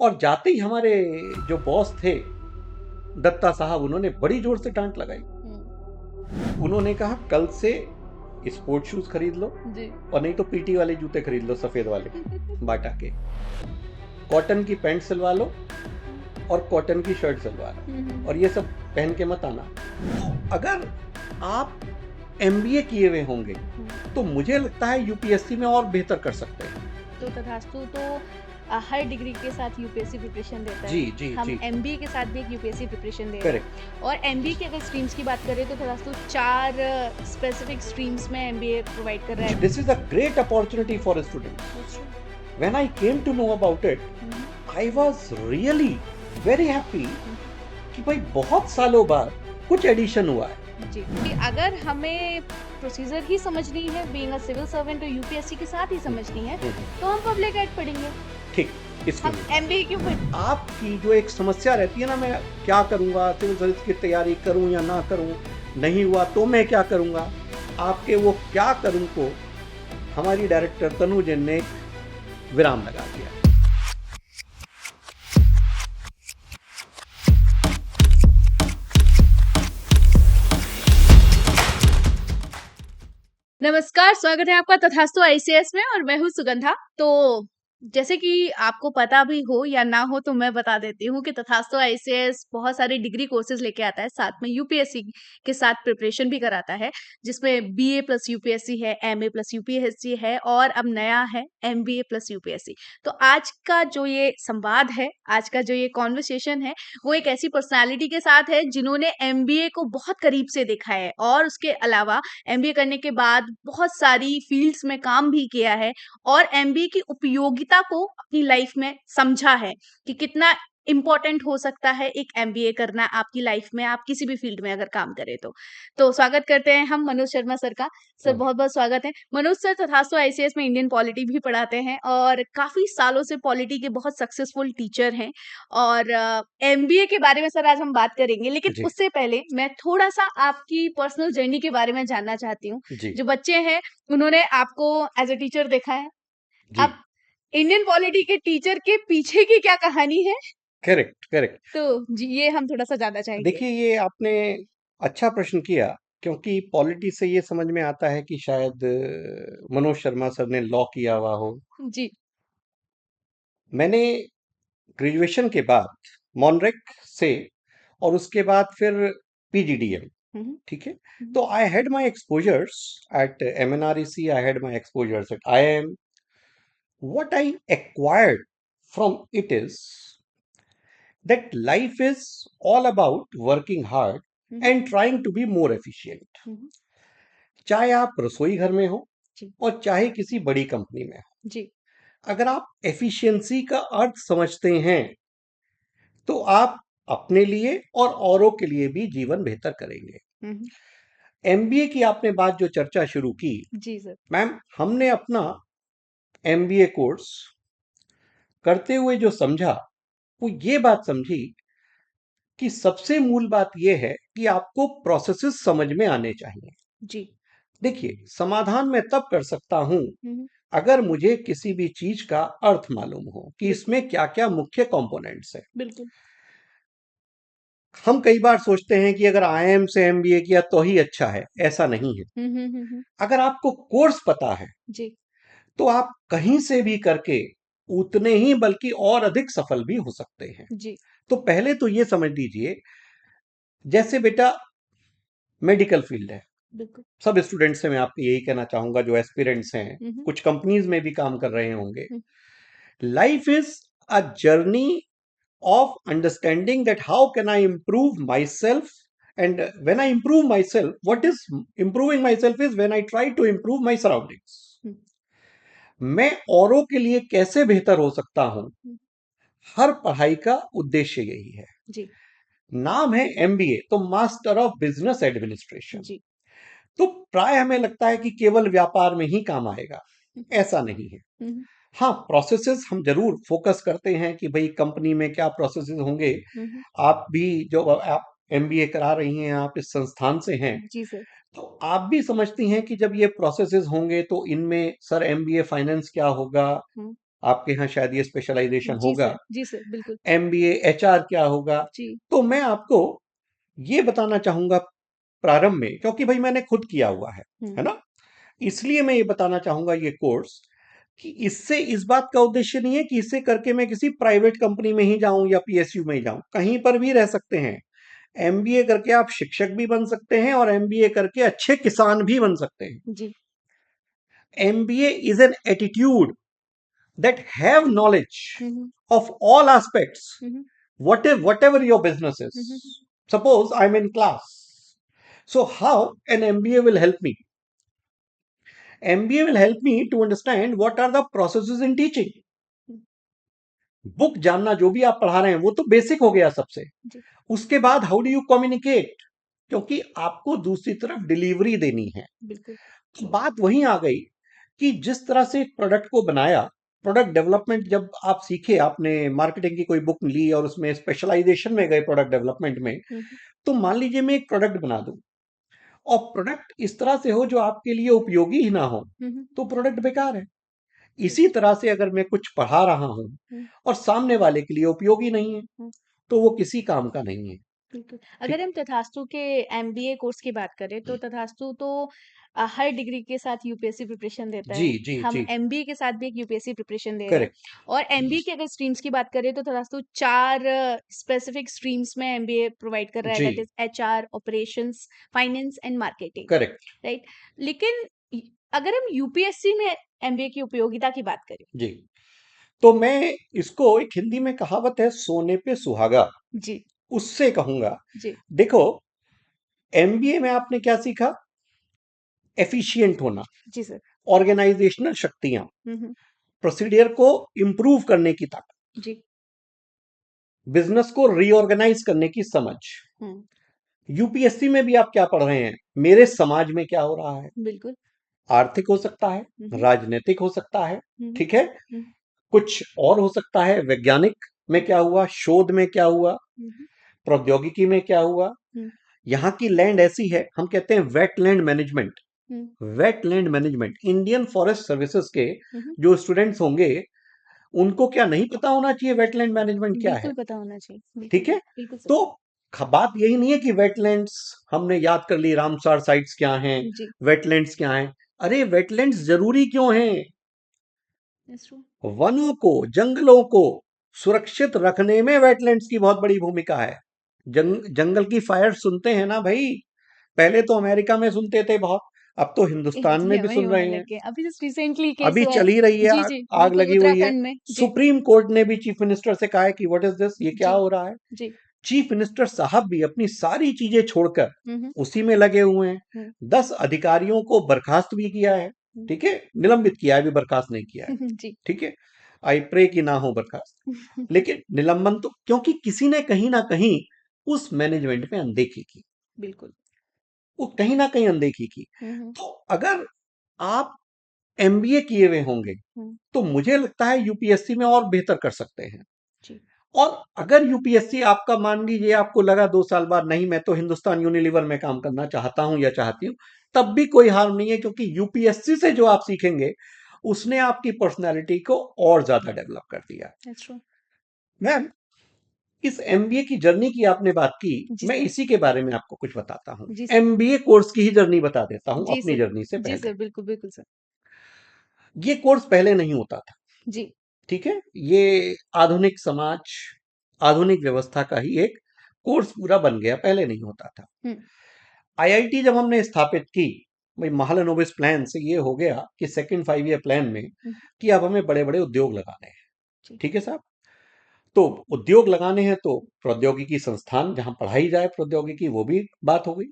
और जाते ही हमारे जो बॉस थे दत्ता साहब, उन्होंने बड़ी जोर से डांट लगाई। उन्होंने कहा कल से स्पोर्ट शूज खरीद लो जी। और नहीं तो पीटी वाले जूते खरीद लो, सफेद वाले बाटा के। कॉटन की पैंट सिलवा लो और कॉटन की शर्ट सिलवा लो और ये सब पहन के मत आना। अगर आप एमबीए किए हुए होंगे तो मुझे लगता है यूपीएससी में और बेहतर कर सकते हैं। तो तथास्तु तो हर डिग्री के साथ यूपीएससी प्रिपरेशन देता है। जी जी हम जी, एमबीए के साथ भी एक यूपीएससी प्रिपरेशन दे रहे हैं। करेक्ट। और एमबीए की अगर स्ट्रीम्स की बात करें तो तथास्तु 4 स्पेसिफिक स्ट्रीम्स में एमबीए प्रोवाइड कर रहा है। This is a great opportunity for a student. When I came to know about it, I was really very happy कि भाई बहुत सालों बाद कुछ एडिशन हुआ है। जी, कि अगर हमें प्रोसीजर ही समझनी है, बीइंग अ सिविल सर्वेंट, तो यूपीएससी के साथ ही समझनी है, तो हम पब्लिक एड पढ़ेंगे। ठीक, हम इसलिए एमबीए क्यों पढ़ आपकी जो एक समस्या रहती है ना, मैं क्या करूंगा, सिविल सर्विस की तैयारी करूं या ना करूं, नहीं हुआ तो मैं क्या करूंगा, आपके वो क्या करूं को हमारी डायरेक्टर तनु जैन ने एक विराम लगा दिया। नमस्कार, स्वागत है आपका तथास्तु आईसीएस में और मैं हूँ सुगंधा। तो जैसे कि आपको पता भी हो या ना हो तो मैं बता देती हूँ कि तथास्तु आईसीएस बहुत सारे डिग्री कोर्सेज लेके आता है, साथ में यूपीएससी के साथ प्रिपरेशन भी कराता है, जिसमें बीए प्लस यूपीएससी है, एमए प्लस यूपीएससी है और अब नया है एमबीए प्लस यूपीएससी। तो आज का जो ये संवाद है, आज का जो ये कॉन्वर्सेशन है, वो एक ऐसी पर्सनालिटी के साथ है जिन्होंने एमबीए को बहुत करीब से देखा है और उसके अलावा एमबीए करने के बाद बहुत सारी फील्ड्स में काम भी किया है और एमबीए की उपयोगिता को अपनी लाइफ में समझा है कि कितना इम्पोर्टेंट हो सकता है एक एमबीए करना आपकी लाइफ में, आप किसी भी फील्ड में अगर काम करें तो स्वागत करते हैं हम मनोज शर्मा सर का। सर बहुत बहुत स्वागत है। मनोज सर तथास्तु आईसीएस में इंडियन पॉलिटी भी पढ़ाते हैं और काफी सालों से पॉलिटी के बहुत सक्सेसफुल टीचर हैं और एमबीए के बारे में सर आज हम बात करेंगे, लेकिन जी उससे पहले मैं थोड़ा सा आपकी पर्सनल जर्नी के बारे में जानना चाहती हूँ। जी जो बच्चे हैं उन्होंने आपको एज अ टीचर देखा है, जी, अब इंडियन पॉलिटी के टीचर के पीछे की क्या कहानी है, करेक्ट करेक्ट। तो जी ये हम थोड़ा सा जानना चाहेंगे। देखिए, ये आपने अच्छा प्रश्न किया, क्योंकि पॉलिटी से ये समझ में आता है कि शायद मनोज शर्मा सर ने लॉ किया हुआ हो। जी। मैंने ग्रेजुएशन के बाद मॉनरेक से और उसके बाद फिर पीजीडीएम, हम्म, ठीक है। हम्म, तो I had my exposures at MNREC, I had my exposures at IIM. What I acquired from it is that life is all about working hard hmm, and trying to be more efficient. Hmm, चाहे आप रसोई घर में हो जी और चाहे किसी बड़ी कंपनी में हो, जी। अगर आप एफिशिएंसी का अर्थ समझते हैं तो आप अपने लिए और औरों के लिए भी जीवन बेहतर करेंगे। हम्म, एमबीए की आपने बात जो चर्चा शुरू की, जी सर। मैम, हमने अपना एमबीए कोर्स करते हुए जो समझा वो ये बात समझी कि सबसे मूल बात यह है कि आपको प्रोसेसेस समझ में आने चाहिए। जी। देखिए, समाधान मैं तब कर सकता हूं हम्म, अगर मुझे किसी भी चीज का अर्थ मालूम हो कि बिल्कुल इसमें क्या क्या मुख्य कंपोनेंट्स हैं। बिल्कुल। हम कई बार सोचते हैं कि अगर आईआईएम से एमबीए किया तो ही अच्छा है, ऐसा नहीं है। अगर आपको कोर्स पता है जी तो आप कहीं से भी करके उतने ही बल्कि और अधिक सफल भी हो सकते हैं। जी। तो पहले तो ये समझ लीजिए, जैसे बेटा मेडिकल फील्ड है, बिल्कुल। सब स्टूडेंट्स से मैं आपको यही कहना चाहूंगा जो एस्पिरेंट्स हैं, हम्म, कुछ कंपनीज में भी काम कर रहे होंगे। Hmm, life is a journey of understanding that how can I improve myself, and when I improve myself, what is improving myself is when I try to improve my surroundings. हम्म, मैं औरों के लिए कैसे बेहतर हो सकता हूं, हम्म, हर पढ़ाई का उद्देश्य यही है। जी नाम है एमबीए, तो मास्टर ऑफ बिजनेस एडमिनिस्ट्रेशन। जी। तो प्राय हमें लगता है कि केवल व्यापार में ही काम आएगा, हम्म, ऐसा नहीं है। हम्म, हाँ, प्रोसेसेस हम जरूर फोकस करते हैं कि भाई कंपनी में क्या प्रोसेसेस होंगे। हम्म, आप भी जो आप एमबीए करा रही हैं, आप इस संस्थान से हैं, जी सर। तो आप भी समझती हैं कि जब ये प्रोसेसेस होंगे तो इनमें सर एमबीए फाइनेंस क्या होगा, आपके यहाँ शायद ये स्पेशलाइजेशन होगा। जी सर, बिल्कुल। MBA HR क्या होगा? जी। तो मैं आपको ये बताना चाहूंगा प्रारंभ में, क्योंकि भाई मैंने खुद किया हुआ है ना, इसलिए मैं ये बताना चाहूंगा ये कोर्स कि इससे इस बात का उद्देश्य नहीं है कि इसे करके मैं किसी प्राइवेट कंपनी में ही जाऊं या PSU में ही जाऊं, कहीं पर भी रह सकते हैं। MBA करके आप शिक्षक भी बन सकते हैं और MBA करके अच्छे किसान भी बन सकते हैं। जी। MBA is an attitude that have knowledge hmm, of all aspects, hmm, whatever your business is. Hmm, Suppose I'm in class. So how an MBA will help me? MBA will help me to understand what are the processes in teaching. Book जानना, जो भी आप पढ़ा रहे हैं वो तो basic हो गया सबसे। जी। उसके बाद हाउ डू यू कम्युनिकेट, क्योंकि आपको दूसरी तरफ डिलीवरी देनी है। बिल्कुल। तो बात वहीं आ गई कि जिस तरह से प्रोडक्ट को बनाया, प्रोडक्ट डेवलपमेंट जब आप सीखे, आपने मार्केटिंग की कोई बुक ली और उसमें स्पेशलाइजेशन में गए प्रोडक्ट डेवलपमेंट में, तो मान लीजिए मैं एक प्रोडक्ट बना दूं और प्रोडक्ट इस तरह से हो जो आपके लिए उपयोगी ही ना हो, तो प्रोडक्ट बेकार है। इसी तरह से अगर मैं कुछ पढ़ा रहा हूं और सामने वाले के लिए उपयोगी नहीं है, तो वो किसी काम का नहीं है। बिल्कुल। ठीक। अगर हम तथास्तु के MBA कोर्स की बात करें तो तथास्तु तो हर डिग्री के साथ UPSC प्रिपरेशन देता जी है। जी हम जी। MBA के साथ भी एक UPSC प्रिपरेशन दे रहे हैं। करेक्ट। और MBA की अगर स्ट्रीम्स की बात करें तो तथास्तु 4 स्पेसिफिक स्ट्रीम्स में MBA प्रोवाइड कर रहा है, जी। That is HR, operations, finance and marketing, correct. Right? लेकिन अगर हम UPSC में MBA की उपयोगिता की बात करें। जी। तो मैं इसको, एक हिंदी में कहावत है, सोने पे सुहागा, जी। उससे कहूंगा। जी। देखो, MBA में आपने क्या सीखा? एफिशिएंट होना, जी सर। ऑर्गेनाइजेशनल शक्तियां, हम्म। प्रोसीडियर को इंप्रूव करने की ताकत, जी। बिजनेस को रीऑर्गेनाइज करने की समझ। हम्म। UPSC में भी आप क्या पढ़ रहे हैं? मेरे समाज में क्या हो रहा है? बिल्कुल। आर्थिक हो सकता है, हम्म। राजनीतिक हो सकता है, हम्म। ठीक है, हम्म। कुछ और हो सकता है, वैज्ञानिक में क्या हुआ, शोध में क्या हुआ, हम्म। प्रौद्योगिकी में क्या हुआ। हम्म। यहाँ की लैंड ऐसी है, हम कहते हैं wetland management. Hmm. Wetland management, Indian forest services के हम्म। जो स्टूडेंट्स होंगे, उनको क्या नहीं पता होना चाहिए वेटलैंड मैनेजमेंट क्या है? बिल्कुल पता होना चाहिए, बिल्कुल। ठीक है। बिल्कुल सर। तो बात यही नहीं है कि वेटलैंड्स हमने याद कर ली, रामसार साइट्स क्या हैं, जी। वेटलैंड्स क्या हैं। अरे वेटलैंड्स जरूरी क्यों हैं? That's true. वनों को, जंगलों को सुरक्षित रखने में वेटलैंड्स की बहुत बड़ी भूमिका है। जंगल की फायर सुनते हैं ना भाई, पहले तो अमेरिका में सुनते थे बहुत, अब तो हिंदुस्तान जी, में भी हमें ही सुन होने रहे लग हैं। गए, अभी जस्ट रिसेंटली केस अभी हुआ है। चल ही रही है, जी आग, जी, आग बिल्कुल लगी हुई है। उत्तराखंड में। जी। सुप्रीम कोर्ट ने भी चीफ मिनिस्टर से कहा है कि व्हाट इज दिस, ये क्या जी। हो रहा है। जी। चीफ मिनिस्टर साहब भी अपनी सारी चीजें छोड़कर हम्म। उसी में लगे हुए हैं। हम्म। 10 अधिकारियों को बर्खास्त भी किया है, हम्म। ठीक है, निलंबित किया है, अभी बर्खास्त नहीं किया है, जी। ठीक है। आई प्रे कि ना हो बर्खास्त, लेकिन निलंबन तो, क्योंकि किसी ने कहीं ना कहीं उस मैनेजमेंट में अनदेखी की, बिल्कुल। वो कहीं ना कहीं अनदेखी की। हम्म। तो अगर आप MBA किए हुए होंगे, हम्म। तो मुझे लगता है UPSC में और बेहतर कर सकते हैं। जी। और अगर UPSC आपका, मान लीजिए आपको लगा 2 साल बाद, नहीं मैं तो हिंदुस्तान यूनिलीवर में काम करना चाहता हूं या चाहती हूं, तब भी कोई हार्म नहीं है, क्योंकि UPSC से जो आप सीखेंगे उसने आपकी पर्सनैलिटी को और ज्यादा डेवलप कर दिया। That's true. मैम, इस MBA की जर्नी की आपने बात की, जी मैं सर। इसी के बारे में आपको कुछ बताता हूँ। जी सर। MBA कोर्स की ही जर्नी बता देता हूँ जी अपनी सर। जर्नी से जी पहले। सर, बिल्कुल बिल्कुल सर। ये कोर्स पहले नहीं होता था, जी। ठीक है, ये आधुनिक समाज, आधुनिक व्यवस्था का ही एक कोर्स पूरा बन गया, पहले नहीं होता था। हम्म। IIT जब हमने स्थापित की, भाई महालनोबिस प्लान से ये हो गया कि सेकंड 5 ईयर प्लान में कि अब हमें बड़े बड़े उद्योग लगाने हैं, जी। ठीक है साहब। तो उद्योग लगाने हैं तो प्रौद्योगिकी संस्थान जहां पढ़ाई जाए प्रौद्योगिकी, वो भी बात हो गई।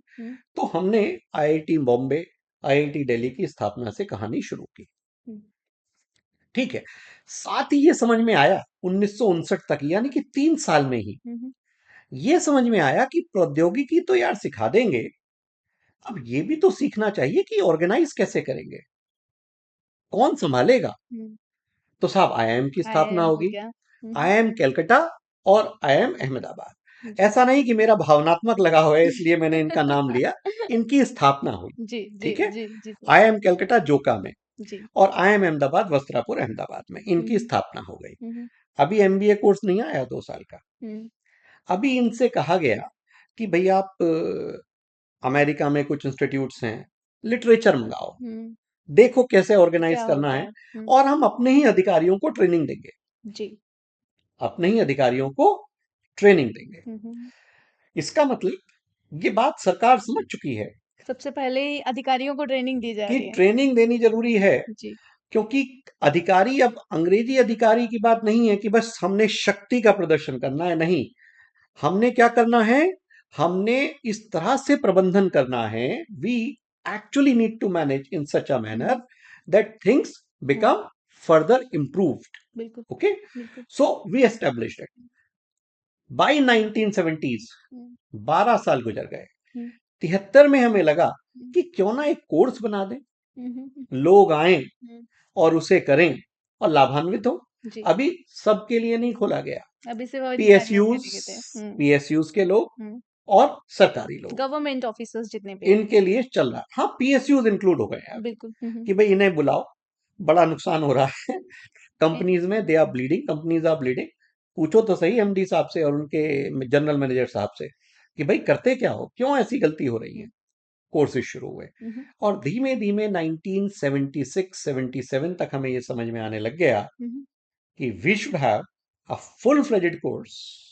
तो हमने IIT बॉम्बे, IIT दिल्ली की स्थापना से कहानी शुरू की, ठीक है। साथ ही ये समझ में आया 1959 तक, यानी कि 3 साल में ही ये समझ में आया कि प्रौद्योगिकी तो यार सिखा देंगे, अब ये भी तो सीखना चाहिए कि ऑर्गेनाइज कैसे करेंगे, कौन संभालेगा। तो साहब IIM की स्थापना IIM हो होगी, गया। IIM कलकत्ता और IIM अहमदाबाद। जी। ऐसा नहीं कि मेरा भावनात्मक लगाव है इसलिए मैंने इनका नाम लिया, इनकी स्थापना हुई, जी जी ठीक है। जी जी सर। IIM कलकत्ता जोका में, जी। और IIM अहमदाबाद वस्त्रापुर अहमदाबाद में इनकी हम्म, स्थापना हो गई। हम्म, अभी MBA कोर्स नहीं आया 2 साल का। हम्म, अभी इनसे कहा गया कि भाई आप अमेरिका में कुछ इंस्टीट्यूट्स हैं, लिटरेचर मंगाओ, हम्म, देखो कैसे ऑर्गेनाइज क्या करना होता है, है? और हम अपने ही अधिकारियों को ट्रेनिंग देंगे, जी। अपने ही अधिकारियों को ट्रेनिंग देंगे। हम्म, इसका मतलब ये बात सरकार समझ चुकी है सबसे पहले ही अधिकारियों को ट्रेनिंग दी जा कि रही है। ट्रेनिंग देनी जरूरी है, जी। क्योंकि अधिकारी अब अंग्रेजी अधिकारी की बात नहीं है कि बस हमने शक्ति का प्रदर्शन करना है, नहीं, हमने क्या करना है, हमने इस तरह से प्रबंधन करना है, we actually need to manage in such a manner that things become further improved. बिल्कुल, ओके, बिल्कुल। So we established it by 1970s। हम्म, 12 साल गुजर गए। हम्म, 73 में हमें लगा हम्म, कि क्यों ना एक कोर्स बना दें, हम्म, लोग आए हम्म, और उसे करें और लाभान्वित हो। जी। अभी सबके लिए नहीं खोला गया, अभी सिर्फ अधिकारियों के पीएसयूज, लिए थे। पीएसयूज के लोग हम्म, और सरकारी लोग, गवर्नमेंट ऑफिसर्स जितने भी हैं। इनके लिए चल रहा। हाँ, पीएसयूज इंक्लूड हो गए हैं अभी बिल्कुल। कि भाई इन्हें बुलाओ, बड़ा नुकसान हो रहा है ए- कंपनीज में, they are bleeding, companies are bleeding. पूछो तो सही एमडी साहब से और उनके जनरल मैनेजर साहब से कि भाई करते क्या हो, क्यों ऐसी गलती हो रही है। हम्म, कोर्सेज शुरू हुए हम्म, और धीमे धीमे 1976-77 तक हमें ये समझ में आने लग गया हम्म, कि we should have a full fledged course.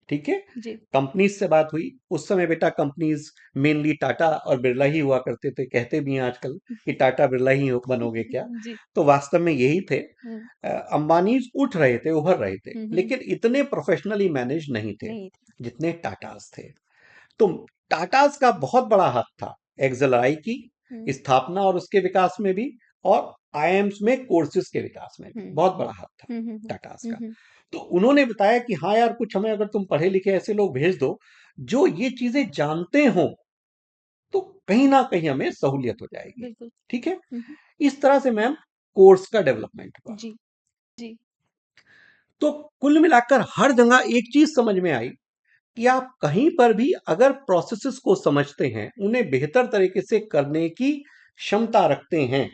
ठीक है, जी। कंपनीज से बात हुई। उस समय बेटा कंपनीज मेनली टाटा और बिरला ही हुआ करते थे, कहते भी हैं आजकल कि टाटा बिरला ही बनोगे क्या, जी। तो वास्तव में यही थे। हम्म, अंबानीज उठ रहे थे, उभर रहे थे, हम्म, लेकिन इतने प्रोफेशनली मैनेज नहीं थे नहीं थे। जितने टाटास थे। तो टाटास का बहुत बड़ा हाथ था एक्सेलराई की हम्म, स्थापना और उसके विकास में भी, और आईएम्स में कोर्सेज के विकास में भी हम्म, बहुत बड़ा हाथ था हम्म, टाटास का। हम्म, तो उन्होंने बताया कि हाँ यार, कुछ हमें अगर तुम पढ़े लिखे ऐसे लोग भेज दो जो ये चीजें जानते हो, तो कहीं ना कहीं हमें सहूलियत हो जाएगी। बिल्कुल। ठीक है, हम्म, इस तरह से मैम कोर्स का डेवलपमेंट हुआ। जी। जी। तो कुल मिलाकर हर जगह एक चीज समझ में आई कि आप कहीं पर भी अगर प्रोसेसेस को समझते हैं, उन्हें बेहतर तरीके से करने की क्षमता रखते हैं,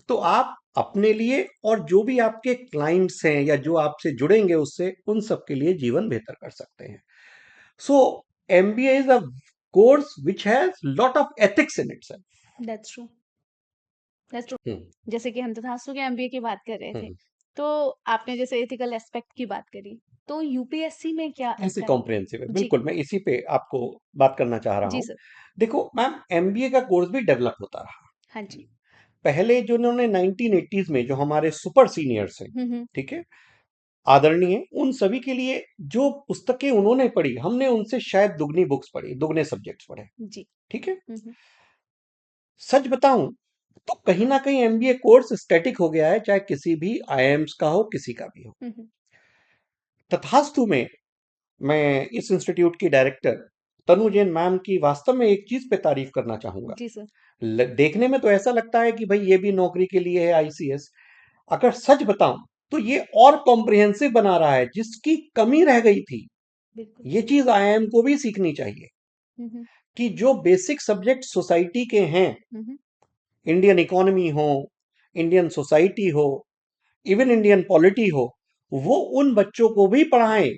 तो आप अपने लिए और जो भी आपके क्लाइंट्स हैं या जो आपसे जुड़ेंगे उससे, उन सब के लिए जीवन बेहतर कर सकते हैं। So MBA is a course which has lot of ethics in itself. That's true. That's true. Hmm, जैसे कि हम तथास्तु के एमबीए की बात कर रहे थे, हम्म, तो आपने जैसे एथिकल एस्पेक्ट की बात करी, तो यूपीएससी में क्या ऐसे ऐसा है? कॉम्प्रिहेंसिव है, जी। बिल्कुल मैं इसी पे आपको बात करना चाह रहा जी हूं। सर। देखो मैम, एमबीए का कोर्स भी डेवलप होता रहा। हाँ जी। पहले जो उन्होंने 1980s में जो हमारे सुपर सीनियर्स हैं, हम्म, ठीक है, आदरणीय, उन सभी के लिए जो पुस्तकें उन्होंने पढ़ी, हमने उनसे शायद दुगनी बुक्स पढ़ी, दुगने सब्जेक्ट्स पढ़े। जी। ठीक है, हम्म, सच बताऊं तो कहीं ना कहीं एमबीए कोर्स स्टैटिक हो गया है, चाहे किसी भी आईएम्स का हो, किसी का भी हो। हम्म, तथास्तु में मैं इस इंस्टीट्यूट की डायरेक्टर तनु जैन मैम की वास्तव में एक चीज पे तारीफ करना चाहूंगा। जी सर। देखने में तो ऐसा लगता है कि भाई ये भी नौकरी के लिए है आईसीएस, अगर सच बताऊं तो ये और कॉम्प्रिहेंसिव बना रहा है, जिसकी कमी रह गई थी। बिल्कुल। ये चीज आईआईएम को भी सीखनी चाहिए हम्म, कि जो बेसिक सब्जेक्ट सोसाइटी के हैं, हम्म, इंडियन इकोनॉमी हो, इंडियन सोसाइटी हो, इवन इंडियन पॉलिटी हो, वो उन बच्चों को भी पढ़ाएं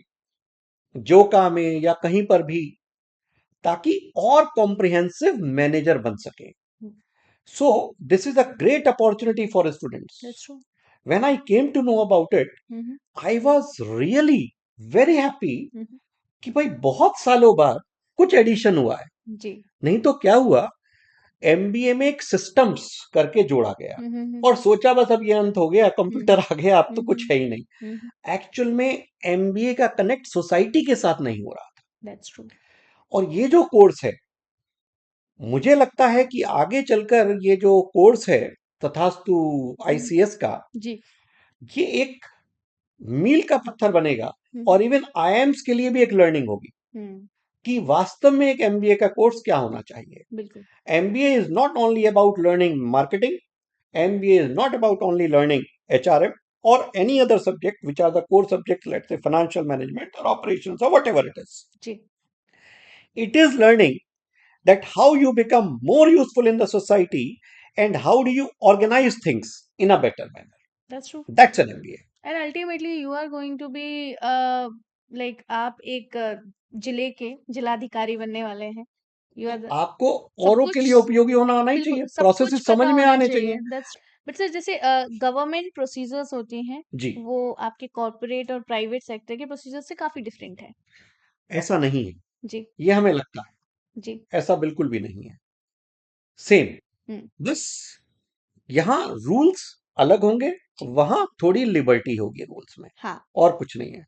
जोका में या कहीं पर भी, ताकि और कॉम्प्रिहेंसिव मैनेजर बन सके। So this is a great opportunity for students. That's true. When I came to know about it, hmm, I was really very happy hmm, कि भाई बहुत सालों बाद कुछ एडिशन हुआ है। जी। नहीं तो क्या हुआ, एमबीए में एक सिस्टम्स करके जोड़ा गया हम्म, और सोचा बस अब ये अंत हो गया, हम्म, कंप्यूटर आ गया, अब तो कुछ हम्म, है ही नहीं। हम्म, एक्चुअल में एमबीए का कनेक्ट सोसाइटी के साथ नहीं हो रहा था। That's true. और ये जो कोर्स है, मुझे लगता है कि आगे चलकर ये जो कोर्स है तथास्तु आईसीएस का, जी। ये एक मील का पत्थर बनेगा हम्म, और इवन आईएम्स के लिए भी एक लर्निंग होगी हम्म, कि वास्तव में एक एमबीए का कोर्स क्या होना चाहिए। बिल्कुल। MBA is not only about learning marketing, MBA is not about only learning HRM और any other subject which are the core subjects, let's say financial management और ऑपरेशंस और व्हाटएवर इट इज। जी। It is learning that how you become more useful in the society and how do you organize things in a better manner. That's true. That's an MBA. And ultimately you are going to be like आप एक जिले के जिलाधिकारी बनने वाले हैं. You are the आपको सब औरों के कुछ लिए उपयोगी होना आना ही बिल्कुल चाहिए, सब प्रोसेस कुछ समझ पता में होना आने चाहिए. चाहिए. दैट्स बट सर जैसे गवर्नमेंट प्रोसीजर्स होती हैं जी, वो आपके कॉर्पोरेट और प्राइवेट सेक्टर के प्रोसीजर से काफी डिफरेंट है. ऐसा नहीं है. जी. ये हमें लगता है, जी. ऐसा बिल्कुल भी नहीं है. सेम. हम्म. बस यहाँ रूल्स अलग होंगे, जी. वहां थोड़ी लिबर्टी होगी रूल्स में, हाँ. और कुछ नहीं है.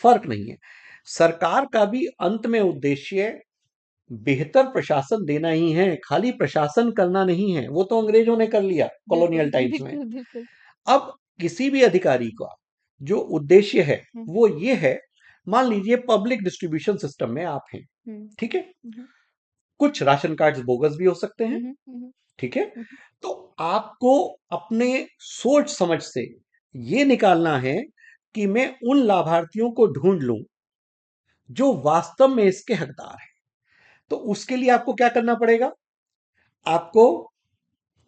फर्क नहीं है. सरकार का भी अंत में उद्देश्य बेहतर प्रशासन देना ही है, खाली प्रशासन करना नहीं है. वो तो अंग्रेजों ने कर लिया बिल्कुल कॉलोनियल टाइम्स में. बिल्कुल बिल्कुल. अब किसी भी अधिकारी का जो उद्देश्य है हम्म. वो ये है, मान लीजिए पब्लिक डिस्ट्रीब्यूशन सिस्टम में आप हैं, हम्म. ठीक है. हम्म. कुछ राशन कार्ड्स बोगस भी हो सकते हैं, हम्म. हम्म. ठीक है. हम्म. तो आपको अपने सोच समझ से ये निकालना है कि मैं उन लाभार्थियों को ढूंढ लूं जो वास्तव में इसके हकदार हैं. तो उसके लिए आपको क्या करना पड़ेगा? आपको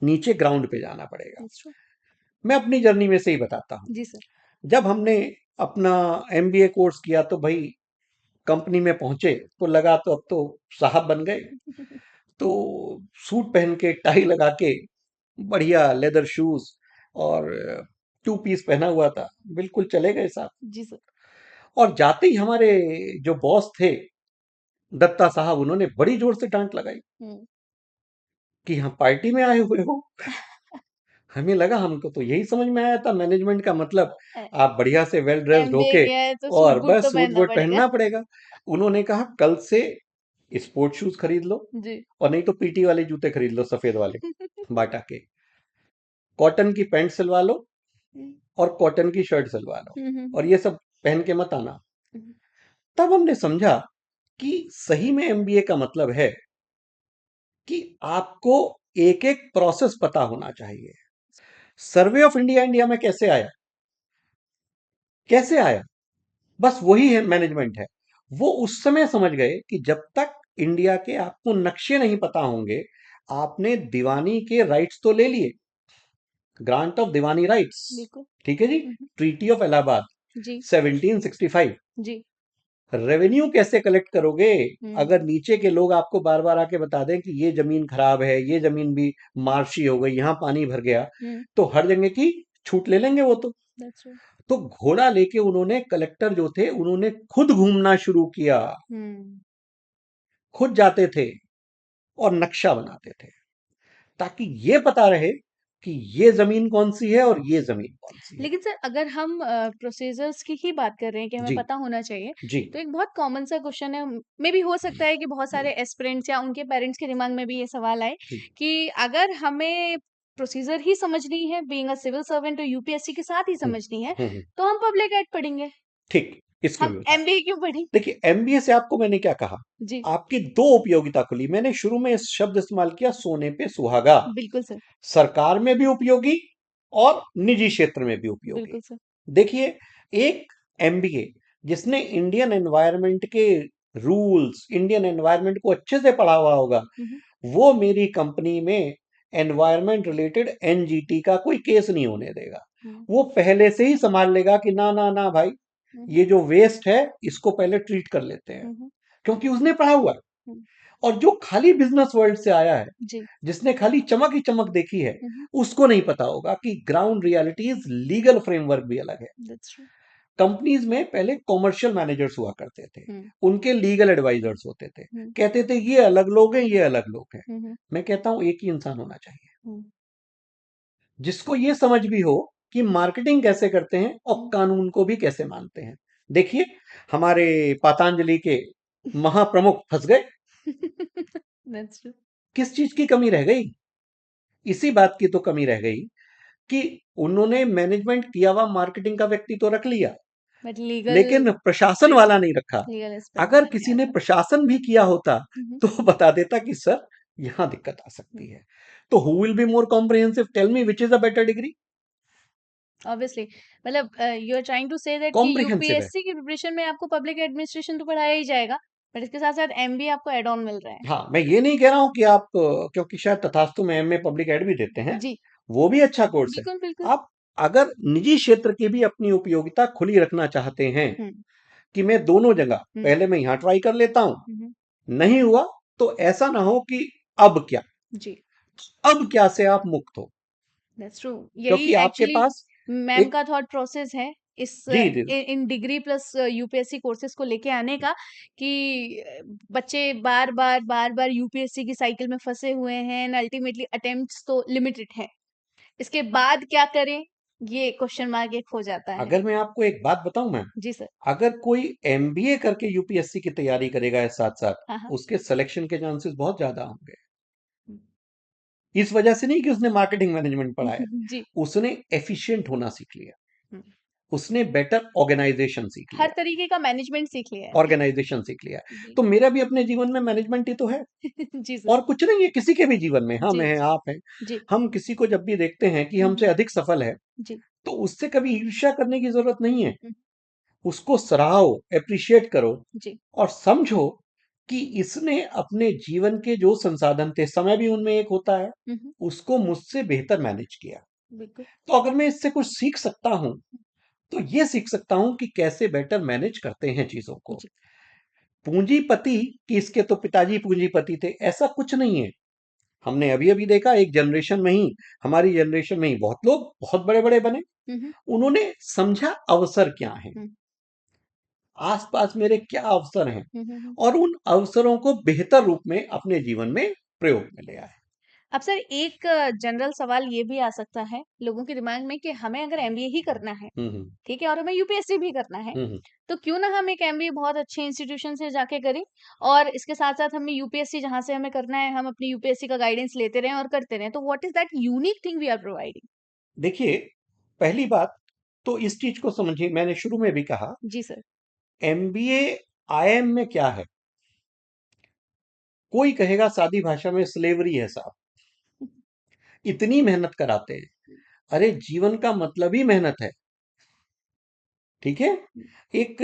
नीचे ग्राउंड पे जाना पड़ेगा. That's true. मैं अपनी जर्नी में से ही बताता हूं. जी सर. जब हमने अपना एमबीए कोर्स किया तो भाई कंपनी में पहुंचे तो लगा तो अब तो साहब बन गए. तो सूट पहन के टाई लगा के बढ़िया लेदर शूज और टू पीस पहना हुआ था, बिल्कुल चले गए साहब. जी सर. और जाते ही हमारे जो बॉस थे दत्ता साहब, उन्होंने बड़ी जोर से डांट लगाई हम्म. कि हम पार्टी में आए हुए हो. हमें लगा, हमको तो यही समझ में आया था मैनेजमेंट का मतलब आप बढ़िया से वेल ड्रेस्ड एमबीए होके किया है तो और सूट बूट बस तो सूट पहनना वूट पड़ेगा. पहनना पड़ेगा. उन्होंने कहा कल से स्पोर्ट शूज खरीद लो, जी. और नहीं तो पीटी वाले जूते खरीद लो सफेद वाले बाटा के. कॉटन की पैंट सिलवा लो हम्म. और कॉटन की शर्ट सिलवा लो, और ये सब पहन के मत आना. हम्म. तब हमने समझा कि सही में एमबीए का मतलब है कि आपको एक एक प्रोसेस पता होना चाहिए. सर्वे ऑफ इंडिया इंडिया में कैसे आया? कैसे आया? बस वही है, मैनेजमेंट है. वो उस समय समझ गए कि जब तक इंडिया के आपको नक्शे नहीं पता होंगे, आपने दीवानी के राइट्स तो ले लिए, ग्रांट ऑफ दीवानी राइट्स, बिल्कुल. ठीक है जी. ट्रीटी ऑफ इलाहाबाद जी. 1765. जी. रेवेन्यू कैसे कलेक्ट करोगे हम्म. अगर नीचे के लोग आपको बार बार आके बता दें कि ये जमीन खराब है, ये जमीन भी मार्शी हो गई, यहां पानी भर गया, हम्म. तो हर जगह की छूट ले लेंगे वो तो. That's true. तो घोड़ा लेके उन्होंने, कलेक्टर जो थे उन्होंने खुद घूमना शुरू किया, हम्म. खुद जाते थे और नक्शा बनाते थे, ताकि ये पता रहे कि ये जमीन कौन सी है और ये जमीन कौन सी है. लेकिन सर अगर हम प्रोसीजर्स की ही बात कर रहे हैं कि हमें जी, पता होना चाहिए जी, तो एक बहुत कॉमन सा क्वेश्चन है. मे भी हो सकता है कि बहुत सारे एस्पिरेंट्स या उनके पेरेंट्स के दिमाग में भी ये सवाल आए जी. कि अगर हमें प्रोसीजर ही समझनी है बीइंग अ सिविल सर्वेंट और यूपीएससी के साथ ही हम्म, समझनी है हम्म, तो हम पब्लिक एड पढ़ेंगे. ठीक. इसमें हम भी बता. एमबीए क्यों पढ़ें? देखिए, एमबीए से आपको मैंने क्या कहा, जी. आपकी दो उपयोगिता खुली. मैंने शुरू में इस शब्द इस्तेमाल किया, सोने पे सुहागा. बिल्कुल सर. सरकार में भी उपयोगी और निजी क्षेत्र में भी उपयोगी. बिल्कुल सर. देखिए, एक एमबीए जिसने इंडियन एनवायरनमेंट के रूल्स, इंडियन एनवायरनमेंट को अच्छे से पढ़ा हुआ होगा, हम्म. वो मेरी कंपनी में एनवायरनमेंट रिलेटेड एनजीटी का कोई केस नहीं होने देगा. हम्म. वो पहले से ही संभाल लेगा कि ना ना ना भाई, ये जो वेस्ट है इसको पहले ट्रीट कर लेते हैं, हम्म. क्योंकि उसने पढ़ा हुआ है. हम्म. और जो खाली बिजनेस वर्ल्ड से आया है, जी. जिसने खाली चमक ही चमक देखी है, हम्म. उसको नहीं पता होगा कि ग्राउंड रियलिटीज, लीगल फ्रेमवर्क भी अलग है. That's true. कंपनीज में पहले कॉमर्शियल मैनेजर्स हुआ करते थे, हम्म. उनके लीगल एडवाइजर्स होते थे, हम्म. कहते थे ये अलग लोग हैं, ये अलग लोग हैं. हम्म. मैं कहता हूं एक ही इंसान होना चाहिए हम्म. जिसको ये समझ भी हो कि मार्केटिंग कैसे करते हैं और हम्म. कानून को भी कैसे मानते हैं. देखिए, हमारे पतंजलि के महाप्रमुख फंस गए. That's true. किस चीज की कमी रह गई? इसी बात की तो कमी रह गई कि उन्होंने मैनेजमेंट किया हुआ मार्केटिंग का व्यक्ति तो रख लिया, बट लीगल लेकिन प्रशासन वाला नहीं रखा. लीगल एस्पेक्ट अगर नहीं किसी आया ने था. प्रशासन भी किया होता हम्म. तो बता देता कि सर यहां दिक्कत आ सकती है. तो who will be more comprehensive, tell me which is a better degree. Obviously मतलब you are trying to say that कि कॉम्प्रिहेंसिव है. यूपीएससी की प्रिपरेशन में आपको पब्लिक एडमिनिस्ट्रेशन तो पढ़ाया ही जाएगा पर इसके साथ-साथ एमबीए आपको ऐड ऑन मिल रहा है। हाँ, मैं ये नहीं कह रहा हूँ कि आप क्योंकि शायद तथास्तु में एमए पब्लिक एड भी देते हैं, जी, वो भी अच्छा कोर्स है। बिल्कुल, बिल्कुल। आप अगर निजी क्षेत्र की भी अपनी उपयोगिता खुली रखना चाहते हैं हुँ, कि मैं दोनों जगह हुँ, पहले मैं यहाँ ट्राई कर लेता हूँ, हुँ, नहीं हुआ तो ऐसा ना हो कि अब क्या, जी, अब क्या से आप मुक्त हो, दैट्स ट्रू। यही क्योंकि आपके एक्चुअली पास मैम एक का थॉट प्रोसेस है इस जी जी इन डिग्री प्लस यूपीएससी कोर्सेज को लेके आने का कि बच्चे बार-बार यूपीएससी की साइकिल में फँसे हुए हैं एंड अल्टीमेटली अटेम्प्ट्स तो लिमिटेड हैं। इसके बाद क्या करें? ये क्वेश्चन मार्क एक हो जाता है। अगर मैं आपको एक बात बताऊं मैम, जी सर। अगर कोई एमबीए करके यूपीएससी की तैयारी करेगा इस साथ साथ, हाँ, हाँ। उसके सिलेक्शन के चांसेस बहुत ज्यादा होंगे। हुँ। इस वजह से नहीं कि उसने मार्केटिंग मैनेजमेंट पढ़ा है, जी। उसने एफिशिएंट होना सीख लिया, हुँ। उसने बेटर ऑर्गेनाइजेशन सीख हर लिया, तरीके का मैनेजमेंट सीख लिया है। ऑर्गेनाइजेशन सीख लिया। तो बिल्कुल। मेरा भी अपने जीवन में मैनेजमेंट ही तो है, जी सर। और कुछ नहीं है किसी के भी जीवन में। हम जी, हैं, आप हैं, जी। हम किसी को जब भी देखते हैं कि हुँ, हमसे हुँ। अधिक सफल है, जी। तो उससे कभी ईर्ष्या करने की जरूरत नहीं है। हुँ, उसको सराहो, एप्रिशिएट करो, जी। और समझो कि इसने अपने जीवन के जो संसाधन थे, समय भी उनमें एक होता है, हुँ, हुँ। उसको मुझसे बेहतर मैनेज किया। बिल्कुल। तो अगर मैं इससे कुछ सीख सकता हूं, तो ये सीख सकता हूं कि कैसे बेटर मैनेज करते हैं चीजों को। जी। पूंजीपति, कि इसके तो पिताजी पूंजीपति थे, ऐसा कुछ नहीं है। हमने अभी अभी देखा, एक जनरेशन में ही, हमारी जनरेशन में ही बहुत लोग बहुत बड़े बड़े बने। हुँ, हुँ। उन्होंने समझा अवसर क्या है, हुँ। आसपास मेरे क्या अवसर हैं, हुँ, हुँ, हुँ। और उन अवसरों को बेहतर रूप में अपने जीवन में प्रयोग में ले आए। अब सर एक जनरल सवाल ये भी आ सकता है लोगों के दिमाग में कि हमें अगर एमबीए ही करना है, हम्म ठीक है? और हमें यूपीएससी भी करना है, हम्म तो क्यों ना हम एक एमबीए बहुत अच्छे इंस्टीट्यूशन से जाके करें और इसके साथ-साथ हमें यूपीएससी जहाँ से हमें करना है, हम अपनी यूपीएससी का गाइडेंस लेते रहें और करते रहें। तो what is that unique thing we are providing? देखिए, पहली बात तो इस चीज को समझिए, मैंने शुरू में भी कहा, जी सर। एमबीए आईएम में क्या है। कोई कहेगा सादी भाषा में स्लेवरी है साहब, इतनी मेहनत कराते हैं। अरे जीवन का मतलब ही मेहनत है, ठीक है। एक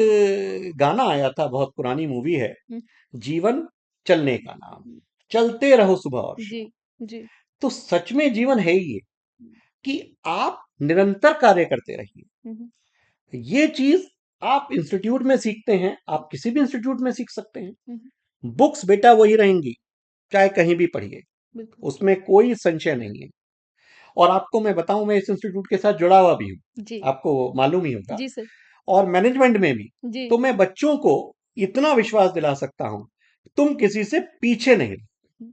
गाना आया था, बहुत पुरानी मूवी है, हुँ, जीवन चलने का नाम, हुँ। चलते रहो सुबह और जी, शाम। जी। तो सच में जीवन है ही ये, हुँ, कि आप निरंतर कार्य करते रहिए। हुँ, हुँ, ये चीज आप इंस्टीट्यूट में सीखते हैं, आप किसी भी इंस्टीट्यूट में सीख सकते हैं। हुँ, हुँ। बुक्स बेटा वही रहेंगी, चाहे कहीं भी पढ़िए, बिल्कुल। उसमें कोई संशय नहीं है। और आपको मैं बताऊं, मैं इस इंस्टीट्यूट के साथ जुड़ा हुआ भी हूं, जी। आपको मालूम ही होगा, जी सर। और मैनेजमेंट में भी। जी। तो मैं बच्चों को इतना विश्वास दिला सकता हूं, तुम किसी से पीछे नहीं रहो। हुँ।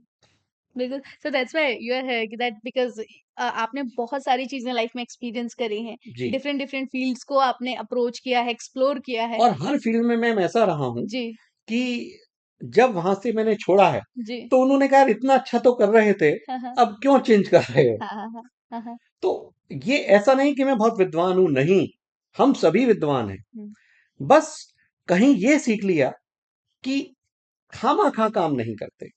बिल्कुल, so that's why you are here कि दैट बिकॉज़ आपने बहुत सारी चीज़ें लाइफ़ में एक्सपीरियंस करी हैं। जी। डिफरेंट डिफरेंट फ़ील्ड्स को आपने अप्रोच किया है, एक्सप्लोर किया है। और हर फील्ड में मैं ऐसा रहा हूं जी, कि जब वहां से मैंने छोड़ा है, जी। तो उन्होंने कहा, "यार, इतना अच्छा तो कर रहे थे, हाँ, हाँ। अब क्यों चेंज कर रहे हो?" हाँ, हाँ, हाँ। हाँ, हाँ। तो ये ऐसा नहीं कि मैं बहुत विद्वान हूं, नहीं, हम सभी विद्वान हैं। हुँ, बस कहीं ये सीख लिया कि खामा खा काम नहीं करते,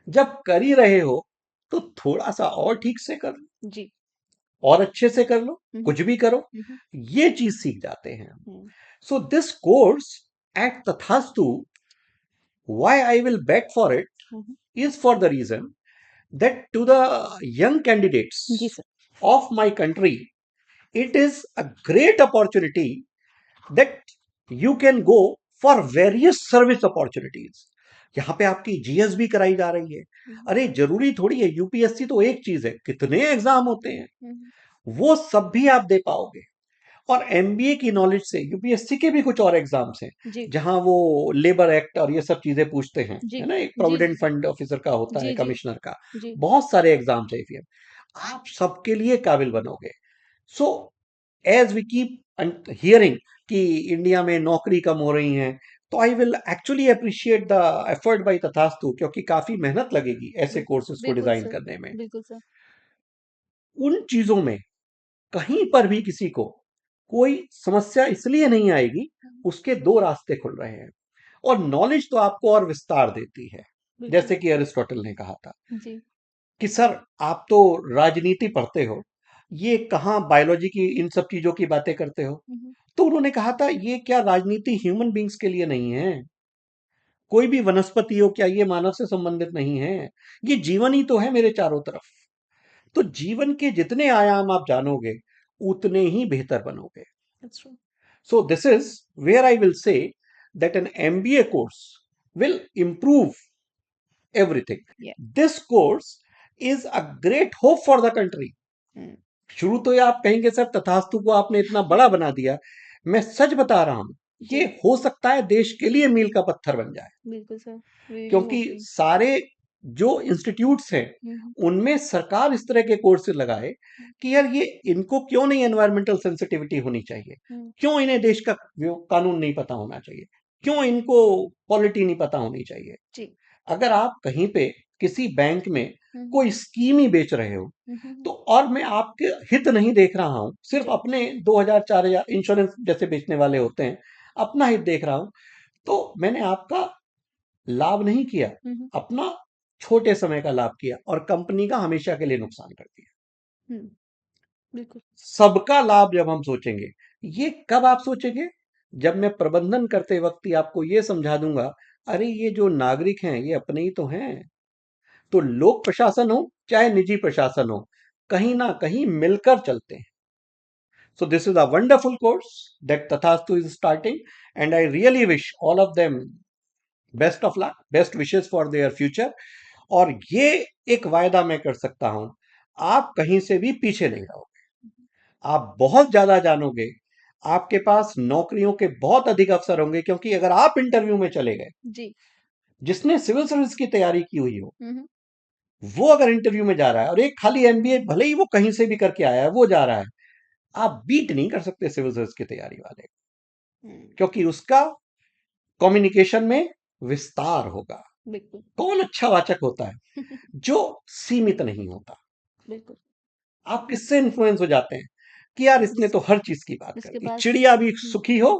जब कर ही रहे हो तो थोड़ा सा और ठीक से कर लो, जी। और अच्छे से कर लो, हुँ, हुँ। कुछ भी करो, हुँ, हुँ। ये चीज सीख जाते हैं हम। Hmm, so this course at Tathastu, why I will bet for it hmm, hmm. is for the reason that to the young जी candidates sir. of my country, it is a great opportunity that you can go for various service opportunities. यहाँ पे आपकी GS भी कराई जा रही है। हुँ, हुँ। अरे जरूरी थोड़ी है, यूपीएससी तो एक चीज है, कितने एग्जाम होते हैं, हुँ, हुँ। वो सब भी आप दे पाओगे। और एमबीए की नॉलेज से यूपीएससी के भी कुछ और एग्जाम्स हैं, जी, जहां वो लेबर एक्ट और ये सब चीजें पूछते हैं, जी। है ना, एक जी, जी, प्रोविडेंट जी। फंड ऑफिसर का होता है, जी, जी। कमिश्नर का, जी। बहुत सारे एग्जाम्स है एफएम, आप सबके लिए काबिल बनोगे। So as we keep hearing कि इंडिया में नौकरी कम हो रही हैं, तो I will actually appreciate the effort by Tathastu, क्योंकि काफी मेहनत लगेगी ऐसे बिल्कुल, कोर्सेज को बिल्कुल डिजाइन सर। करने में। बिल्कुल सर। उन चीजों में कहीं पर भी किसी को कोई समस्या इसलिए नहीं आएगी, हुँ, उसके दो रास्ते खुल रहे हैं, और नॉलेज तो आपको और विस्तार देती है। बिल्कुल। जैसे कि अरिस्टोटल ने कहा था जी। कि सर, आप तो राजनीति पढ़ते हो, ये कहाँ बायोलॉजी की इन सब चीजों की बातें करते हो। हुँ, हुँ। तो उन्होंने कहा था, ये क्या राजनीति ह्यूमन बींग्स के लिए नहीं है, कोई भी वनस्पति हो, क्या ये मानव से संबंधित नहीं है? ये जीवन ही तो है मेरे चारों तरफ। तो जीवन के जितने आयाम आप जानोगे उतने ही बेहतर बनोगे। That's true. So this is where I will say that an MBA course will improve everything. Yeah. This course is a great hope for the country. Hmm. शुरू तो ये आप कहेंगे सर तथास्तु को आपने इतना बड़ा बना दिया, मैं सच बता रहा हूं, ये जी हो सकता है देश के लिए मील का पत्थर बन जाए, बिल्कुल सर, really क्योंकि hoping. सारे जो इंस्टीट्यूट्स हैं हम्म, उनमें सरकार इस तरह के कोर्सेज लगाए कि यार ये इनको क्यों नहीं एनवायरमेंटल सेंसिटिविटी होनी चाहिए, हम्म, क्यों इन्हें देश का कानून नहीं पता होना चाहिए, क्यों इनको पॉलिटी नहीं पता होनी चाहिए। जी अगर आप कहीं पे किसी बैंक में हम्म, कोई स्कीम ही बेच रहे हो हम्म, तो, और मैं आपके हित नहीं देख रहा हूं, सिर्फ जी अपने 2000 4000 इंश्योरेंस जैसे बेचने वाले होते हैं, अपना हित देख रहा हूं, तो मैंने आपका लाभ नहीं किया, हम्म, अपना छोटे समय का लाभ किया और कंपनी का हमेशा के लिए नुकसान कर दिया। हम्म, बिल्कुल सबका लाभ जब हम सोचेंगे, ये कब आप सोचेंगे? जब मैं प्रबंधन करते वक्त ही आपको ये समझा दूंगा, अरे ये जो नागरिक हैं ये अपने ही तो हैं। तो लोक प्रशासन हो चाहे निजी प्रशासन हो, कहीं ना कहीं मिलकर चलते हैं। So this is a wonderful course that Tathastu is starting, and I really wish all of them best of luck, best wishes for their future. और ये एक वायदा मैं कर सकता हूं, आप कहीं से भी पीछे नहीं रहोगे, आप बहुत ज्यादा जानोगे, आपके पास नौकरियों के बहुत अधिक अवसर होंगे, क्योंकि अगर आप इंटरव्यू में चले गए, जी जिसने सिविल सर्विस की तैयारी की हुई हो हम्म, वो अगर इंटरव्यू में जा रहा है, और एक खाली एमबीए भले ही वो कहीं से भी करके आया है वो जा रहा है, आप बीट नहीं कर सकते सिविल सर्विस की तैयारी वाले, क्योंकि उसका कम्युनिकेशन में विस्तार होगा। बिल्कुल कौन अच्छा वाचक होता है? जो सीमित नहीं होता। बिल्कुल आप किससे इन्फ्लुएंस हो जाते हैं कि यार इसने तो हर चीज की बात कर इसके दी, पास चिड़िया भी सुखी हो,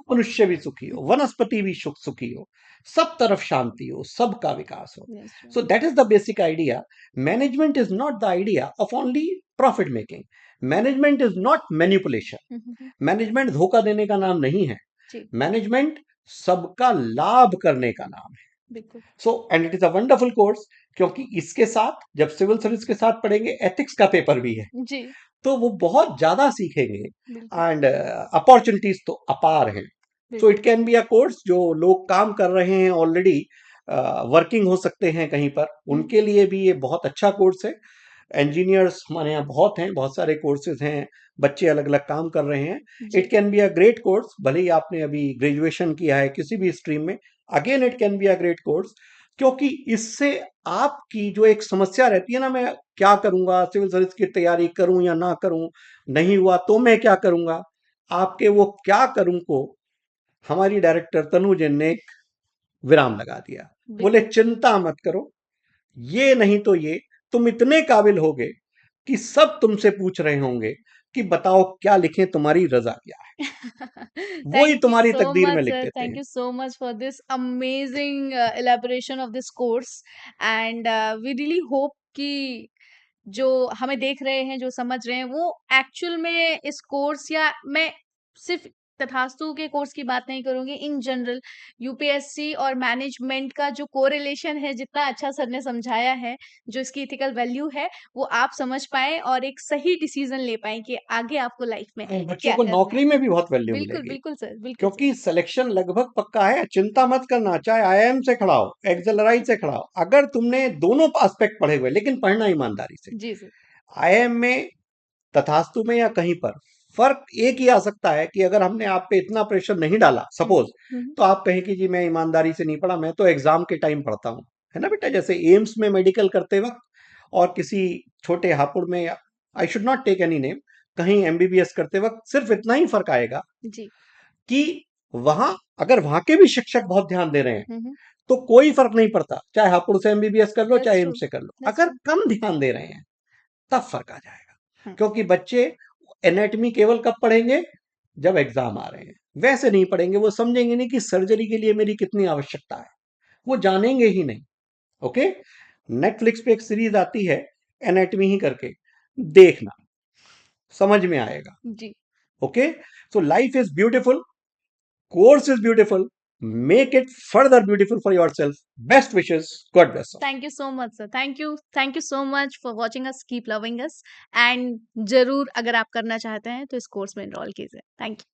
मनुष्य भी सुखी हो, वनस्पति भी सुखी हो, सब तरफ शांति हो, सबका विकास हो। Yes, sir. So that is the basic idea. Management is not the idea of only profit making. Management is not manipulation. Management धोखा देने का नाम नहीं है, जी मैनेजमेंट सबका लाभ करने का नाम है। बिल्कुल so and it is a wonderful course, क्योंकि इसके साथ जब सिविल सर्विस के साथ पढ़ेंगे, एथिक्स का पेपर भी है, जी तो वो बहुत ज्यादा सीखेंगे, बिल्कुल एंड अपॉर्चुनिटीज तो अपार हैं। सो बिल्कुल it can be a course जो लोग काम कर रहे हैं ऑलरेडी, वर्किंग हो सकते हैं कहीं पर, उनके लिए भी ये बहुत अच्छा कोर्स है। इंजीनियर्स हमारे यहाँ बहुत हैं, बहुत सारे कोर्सेज हैं, बच्चे अलग अलग काम कर रहे हैं। जी it can be a great course, भले ही आपने अभी ग्रेजुएशन किया है किसी भी स्ट्रीम में, again it can be a great course, क्योंकि इससे आपकी जो एक समस्या रहती है ना, मैं क्या करूंगा, सिविल सर्विस की तैयारी करूं या ना करूं, नहीं हुआ तो मैं क्या करूंगा, आपके वो क्या करूं को हमारी डायरेक्टर तनु जैन ने एक विराम लगा दिया। बोले बिल्कुल चिंता मत करो, ये नहीं तो ये, तुम इतने काबिल होगे कि सब तुमसे पूछ रहे होंगे कि बताओ क्या लिखें, तुम्हारी रजा क्या है, वो ही Thank you तुम्हारी so तकदीर much, में लिख sir. देते Thank हैं। you so much for this amazing elaboration of this course. And we really hope कि जो हमें देख रहे हैं, जो समझ रहे हैं, वो एक्चुअल में इस कोर्स या मैं सिर्फ तथास्तु के कोर्स की बात नहीं करूंगी, इन जनरल यूपीएससी और मैनेजमेंट का जो कोरिलेशन है, जितना अच्छा सर ने समझाया है, जो इसकी इथिकल वैल्यू है, वो आप समझ पाए और एक सही डिसीजन ले पाए कि आगे आपको लाइफ में बच्चों क्या को करना है। नौकरी में भी बहुत वैल्यू बिल्कुल मिलेगी, बिल्कुल सर, बिल्कुल सर। क्योंकि सिलेक्शन लगभग पक्का है। चिंता मत करना, चाहे आईआईएम से खड़ा हो, एक्सेलराइज से खड़ा हो, अगर तुमने दोनों एस्पेक्ट पढ़े हुए, लेकिन पढ़ना ईमानदारी से। जी सर। आईआईएम में, तथास्तु में या कहीं पर, फर्क एक ही आ सकता है कि अगर हमने आप पे इतना प्रेशर नहीं डाला सपोज, तो आप कहें कि जी मैं ईमानदारी से नहीं पढ़ा, मैं तो एग्जाम के टाइम पढ़ता हूं, है ना बेटा। जैसे एम्स में मेडिकल करते वक्त और किसी छोटे हापुड़ में, I should not take any name, कहीं एमबीबीएस करते वक्त सिर्फ इतना ही फर्क आएगा जी। कि वहां अगर वहां के भी शिक्षक बहुत ध्यान दे रहे हैं हम्म, तो कोई फर्क नहीं पड़ता, चाहे हापुड़ से एमबीबीएस कर लो दैट्स चाहे ट्रू, एम्स से कर लो। दैट्स अगर ट्रू। कम ध्यान दे रहे हैं तब फर्क आ जाएगा, हम्म, क्योंकि बच्चे एनाटॉमी केवल कब पढ़ेंगे, जब एग्जाम आ रहे हैं। वैसे नहीं पढ़ेंगे, वो समझेंगे नहीं कि सर्जरी के लिए मेरी कितनी आवश्यकता है, वो जानेंगे ही नहीं। ओके, नेटफ्लिक्स पे एक सीरीज आती है एनाटॉमी ही करके, देखना, समझ में आएगा। जी okay, so life is beautiful, course is beautiful, Make it further beautiful for yourself. Best wishes. God bless all. Thank you so much sir, thank you so much for watching us, keep loving us, and जरूर अगर आप करना चाहते हैं तो इस course में enrol कीजिए। Thank you.